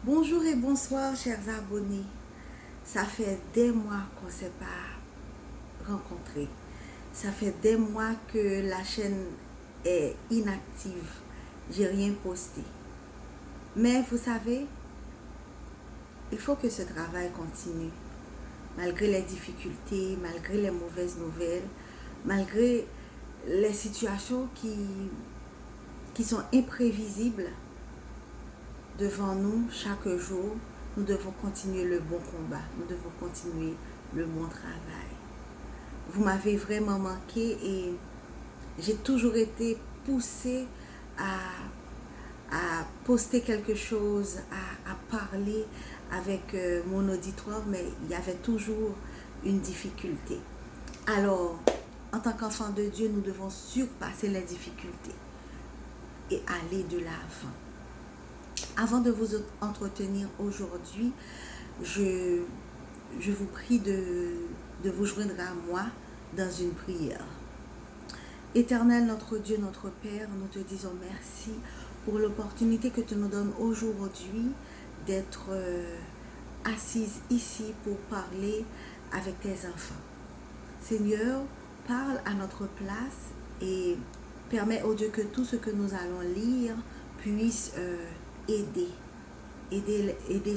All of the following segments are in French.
Bonjour et bonsoir, chers abonnés. Ça fait des mois qu'on ne s'est pas rencontrés. Ça fait des mois que la chaîne est inactive. J'ai rien posté. Mais vous savez, il faut que ce travail continue. Malgré les difficultés, malgré les mauvaises nouvelles, malgré les situations qui sont imprévisibles devant nous chaque jour, nous devons continuer le bon combat, nous devons continuer le bon travail. Vous m'avez vraiment manqué et j'ai toujours été poussée à poster quelque chose, à parler avec mon auditoire, mais il y avait toujours une difficulté. Alors, en tant qu'enfant de Dieu, nous devons surpasser les difficultés et aller de l'avant. Avant de vous entretenir aujourd'hui, je vous prie de vous joindre à moi dans une prière. Éternel, notre Dieu, notre Père, nous te disons merci pour l'opportunité que tu nous donnes aujourd'hui d'être assise ici pour parler avec tes enfants. Seigneur, parle à notre place et permets, oh Dieu, que tout ce que nous allons lire puisse aider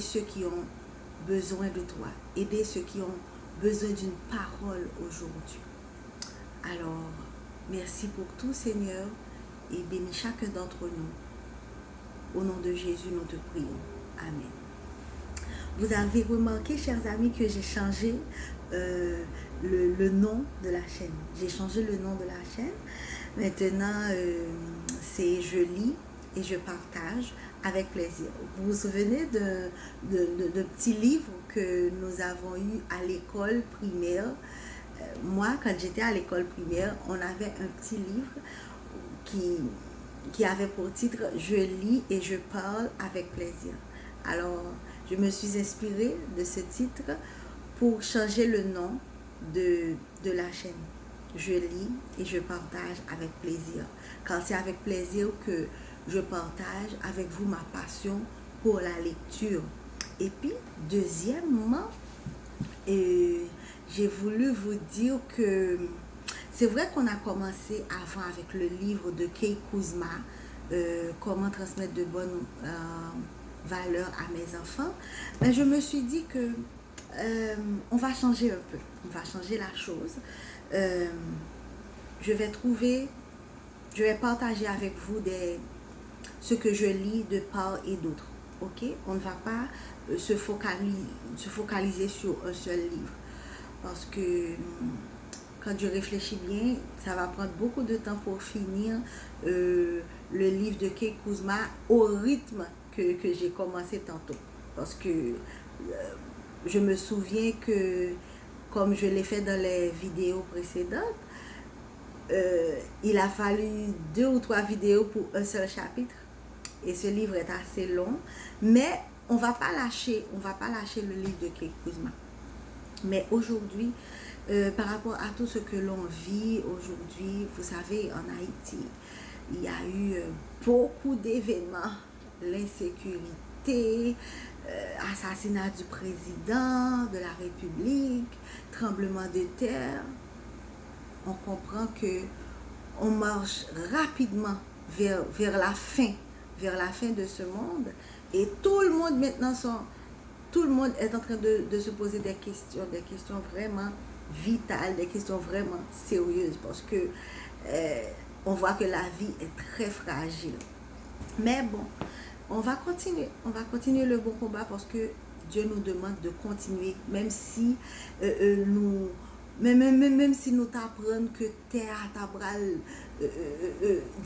ceux qui ont besoin de toi, aider ceux qui ont besoin d'une parole aujourd'hui. Alors, merci pour tout, Seigneur, et bénis chacun d'entre nous. Au nom de Jésus, nous te prions. Amen. Vous avez remarqué, chers amis, que j'ai changé le nom de la chaîne. J'ai changé le nom de la chaîne. Maintenant, c'est Je lis et je partage avec plaisir. Vous vous souvenez de petits livres que nous avons eus à l'école primaire? Moi, quand j'étais à l'école primaire, on avait un petit livre qui avait pour titre « Je lis et je parle avec plaisir ». Alors, je me suis inspirée de ce titre pour changer le nom de la chaîne. Je lis et je partage avec plaisir. Car c'est avec plaisir que je partage avec vous ma passion pour la lecture. Et puis, deuxièmement, j'ai voulu vous dire que c'est vrai qu'on a commencé avant avec le livre de Kay Kuzma, Comment transmettre de bonnes valeurs à mes enfants. Mais je me suis dit que on va changer un peu, on va changer la chose. Je vais partager avec vous ce que je lis de part et d'autre. Ok, on ne va pas se focaliser sur un seul livre. Parce que quand je réfléchis bien, ça va prendre beaucoup de temps pour finir le livre de Kay Kuzma au rythme que j'ai commencé tantôt. Parce que je me souviens que, comme je l'ai fait dans les vidéos précédentes, il a fallu 2 ou 3 vidéos pour un seul chapitre. Et ce livre est assez long. Mais on ne va pas lâcher le livre de Kay Kuzma. Mais aujourd'hui, par rapport à tout ce que l'on vit aujourd'hui, vous savez, en Haïti, il y a eu beaucoup d'événements, l'insécurité, assassinat du président de la République, tremblement de terre. On comprend que on marche rapidement vers la fin de ce monde, et tout le monde maintenant est en train de se poser des questions vraiment vitales, des questions vraiment sérieuses, parce que on voit que la vie est très fragile. Mais bon, on va continuer le bon combat, parce que Dieu nous demande de continuer, même si même si nous t'apprenons que terre à ta bras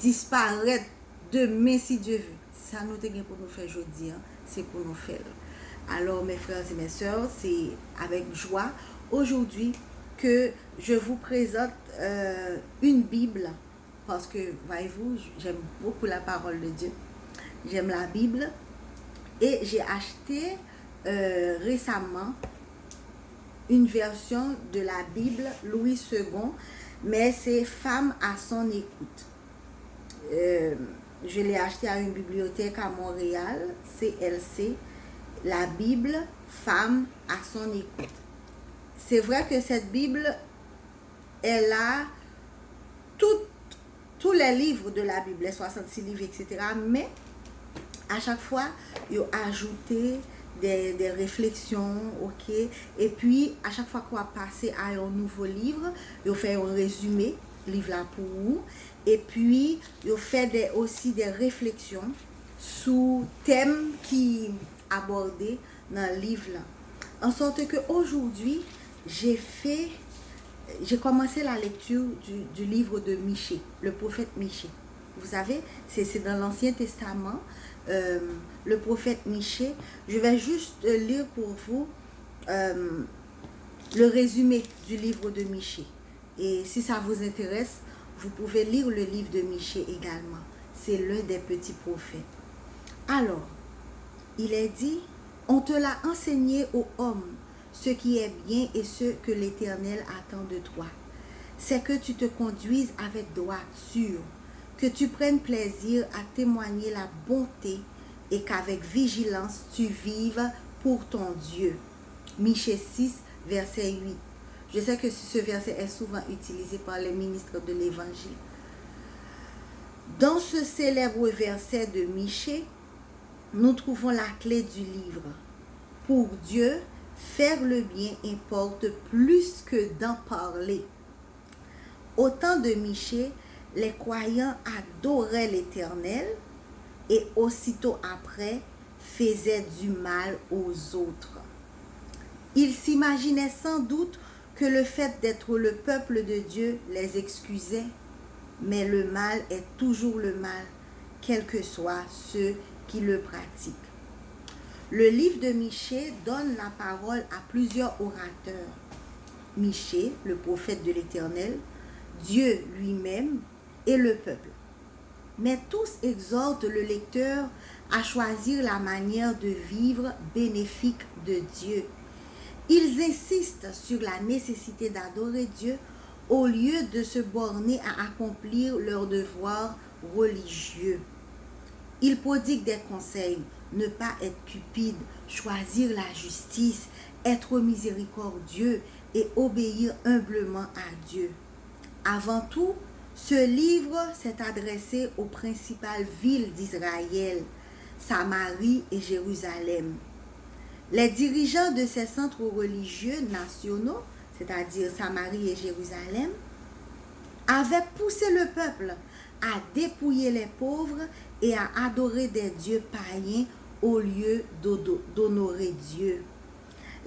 disparaître demain, si Dieu veut. Ça nous te pour nous faire aujourd'hui, hein, c'est pour nous faire. Alors mes frères et mes sœurs, c'est avec joie aujourd'hui que je vous présente une Bible, parce que, voyez-vous, j'aime beaucoup la parole de Dieu. J'aime la Bible, et j'ai acheté récemment une version de la Bible Louis II, mais c'est Femme à son écoute. Je l'ai acheté à une bibliothèque à Montréal, CLC, la Bible, femme à son écoute. C'est vrai que cette Bible, elle a tous les livres de la Bible, les 66 livres, etc. Mais à chaque fois, ils ont ajouté des réflexions, ok? Et puis, à chaque fois qu'on va passer à un nouveau livre, ils ont fait un résumé, livre là pour vous. Et puis, ils ont fait aussi des réflexions sous thèmes qui abordés dans le livre là. En sorte qu'aujourd'hui, j'ai commencé la lecture du livre de Michée, le prophète Michée. Vous savez, c'est dans l'Ancien Testament, le prophète Michée. Je vais juste lire pour vous le résumé du livre de Michée. Et si ça vous intéresse, vous pouvez lire le livre de Michée également. C'est l'un des petits prophètes. Alors, il est dit, on te l'a enseigné, ô homme, ce qui est bien et ce que l'Éternel attend de toi. C'est que tu te conduises avec droiture, que tu prennes plaisir à témoigner la bonté et qu'avec vigilance tu vives pour ton Dieu. Michée 6, verset 8. Je sais que ce verset est souvent utilisé par les ministres de l'Évangile. Dans ce célèbre verset de Michée, nous trouvons la clé du livre. Pour Dieu, faire le bien importe plus que d'en parler. Au temps de Michée, les croyants adoraient l'Éternel et aussitôt après faisaient du mal aux autres. Ils s'imaginaient sans doute que le fait d'être le peuple de Dieu les excusait, mais le mal est toujours le mal, quels que soient ceux qui le pratiquent. Le livre de Michée donne la parole à plusieurs orateurs. Michée, le prophète de l'Éternel, Dieu lui-même et le peuple. Mais tous exhortent le lecteur à choisir la manière de vivre bénéfique de Dieu. Ils insistent sur la nécessité d'adorer Dieu au lieu de se borner à accomplir leurs devoirs religieux. Ils prodiguent des conseils, ne pas être cupide, choisir la justice, être miséricordieux et obéir humblement à Dieu. Avant tout, ce livre s'est adressé aux principales villes d'Israël, Samarie et Jérusalem. Les dirigeants de ces centres religieux nationaux, c'est-à-dire Samarie et Jérusalem, avaient poussé le peuple à dépouiller les pauvres et à adorer des dieux païens au lieu d'honorer Dieu.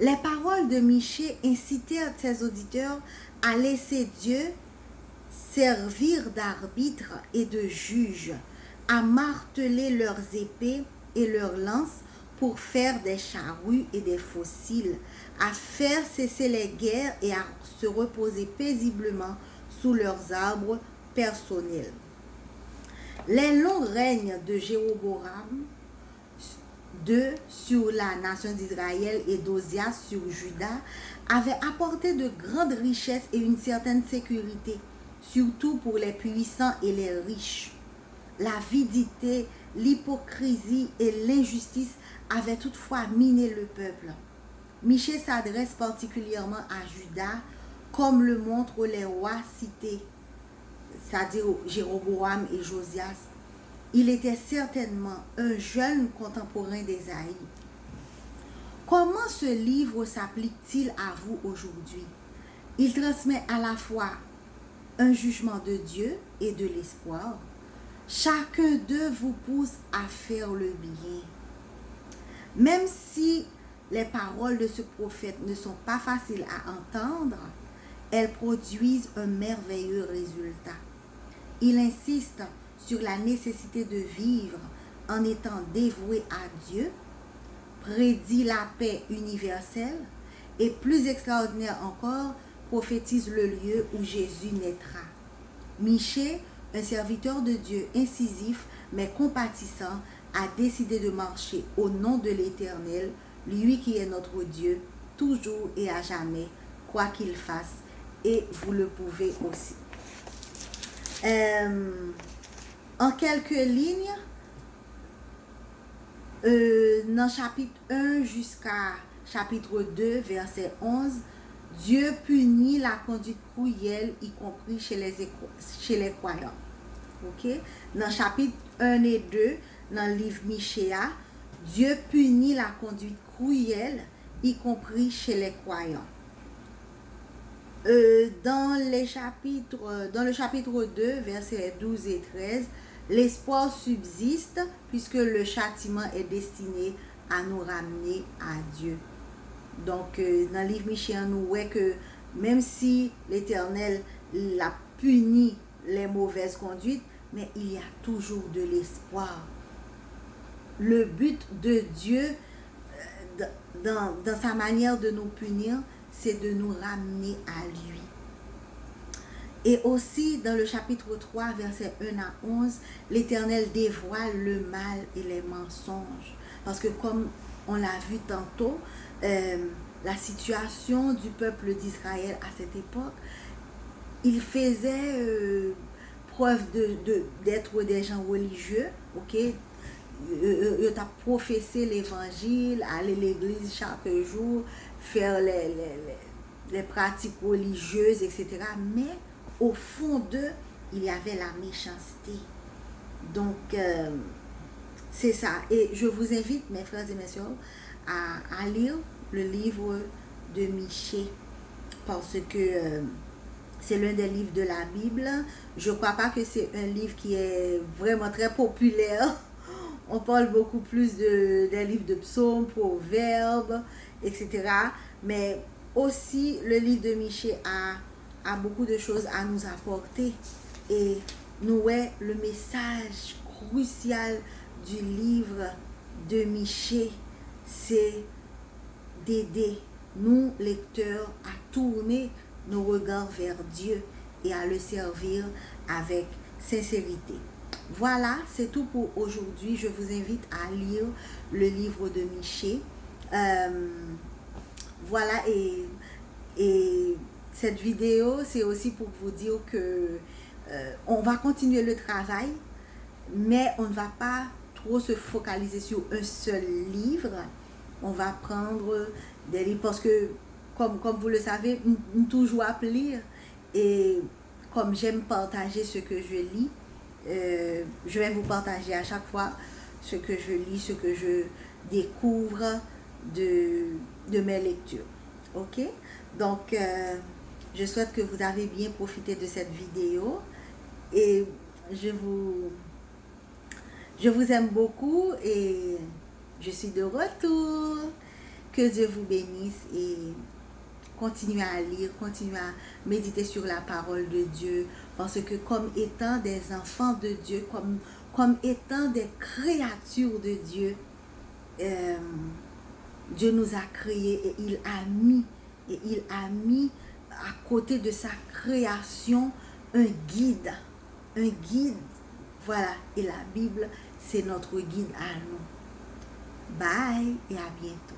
Les paroles de Michée incitèrent ses auditeurs à laisser Dieu servir d'arbitre et de juge, à marteler leurs épées et leurs lances pour faire des charrues et des fossiles, à faire cesser les guerres et à se reposer paisiblement sous leurs arbres personnels. Les longs règnes de Jéroboam II sur la nation d'Israël et d'Ozias sur Juda avaient apporté de grandes richesses et une certaine sécurité, surtout pour les puissants et les riches. L'avidité, l'hypocrisie et l'injustice avaient toutefois miné le peuple. Michée s'adresse particulièrement à Juda, comme le montrent les rois cités, c'est-à-dire Jéroboam et Josias. Il était certainement un jeune contemporain d'Ésaïe. Comment ce livre s'applique-t-il à vous aujourd'hui? Il transmet à la fois un jugement de Dieu et de l'espoir. Chacun d'eux vous pousse à faire le bien. Même si les paroles de ce prophète ne sont pas faciles à entendre, elles produisent un merveilleux résultat. Il insiste sur la nécessité de vivre en étant dévoué à Dieu, prédit la paix universelle et, plus extraordinaire encore, prophétise le lieu où Jésus naîtra. Michée, un serviteur de Dieu incisif mais compatissant, a décidé de marcher au nom de l'Éternel, lui qui est notre Dieu, toujours et à jamais, quoi qu'il fasse, et vous le pouvez aussi. En quelques lignes, dans chapitre 1 jusqu'à chapitre 2, verset 11, Dieu punit la conduite cruelle, y compris chez les croyants. Ok? Dans chapitre 1 et 2, dans le livre Michéa, Dieu punit la conduite cruelle, y compris chez les croyants. Dans le chapitre 2, versets 12 et 13, l'espoir subsiste puisque le châtiment est destiné à nous ramener à Dieu. Donc, dans le livre Michéa, nous voyons que même si l'Éternel l'a puni les mauvaises conduites, mais il y a toujours de l'espoir. Le but de Dieu, dans sa manière de nous punir, c'est de nous ramener à lui. Et aussi, dans le chapitre 3, versets 1 à 11, l'Éternel dévoile le mal et les mensonges. Parce que comme on l'a vu tantôt, la situation du peuple d'Israël à cette époque, il faisait preuve d'être des gens religieux, ok? Ils ont professé l'évangile, aller à l'église chaque jour, faire les pratiques religieuses, etc. Mais au fond d'eux, il y avait la méchanceté. Donc, c'est ça. Et je vous invite, mes frères et mes sœurs, à lire le livre de Michée, parce que c'est l'un des livres de la Bible. Je ne crois pas que c'est un livre qui est vraiment très populaire. On parle beaucoup plus des livres de psaumes, proverbes, etc. Mais aussi, le livre de Michée a beaucoup de choses à nous apporter. Et nous, le message crucial du livre de Michée, c'est d'aider nous, lecteurs, à tourner nos regards vers Dieu et à le servir avec sincérité. Voilà, c'est tout pour aujourd'hui. Je vous invite à lire le livre de Michée. Voilà, et cette vidéo, c'est aussi pour vous dire que on va continuer le travail, mais on ne va pas trop se focaliser sur un seul livre. On va prendre des livres parce que, comme vous le savez, nous toujours à lire. Et comme j'aime partager ce que je lis, je vais vous partager à chaque fois ce que je lis, ce que je découvre de mes lectures. Ok? Donc, je souhaite que vous avez bien profité de cette vidéo et je vous aime beaucoup et je suis de retour. Que Dieu vous bénisse et continuez à lire, continuez à méditer sur la parole de Dieu, parce que comme étant des enfants de Dieu, comme étant des créatures de Dieu, Dieu nous a créés et il a mis à côté de sa création un guide, voilà, et la Bible, c'est notre guide à nous. Bye et à bientôt.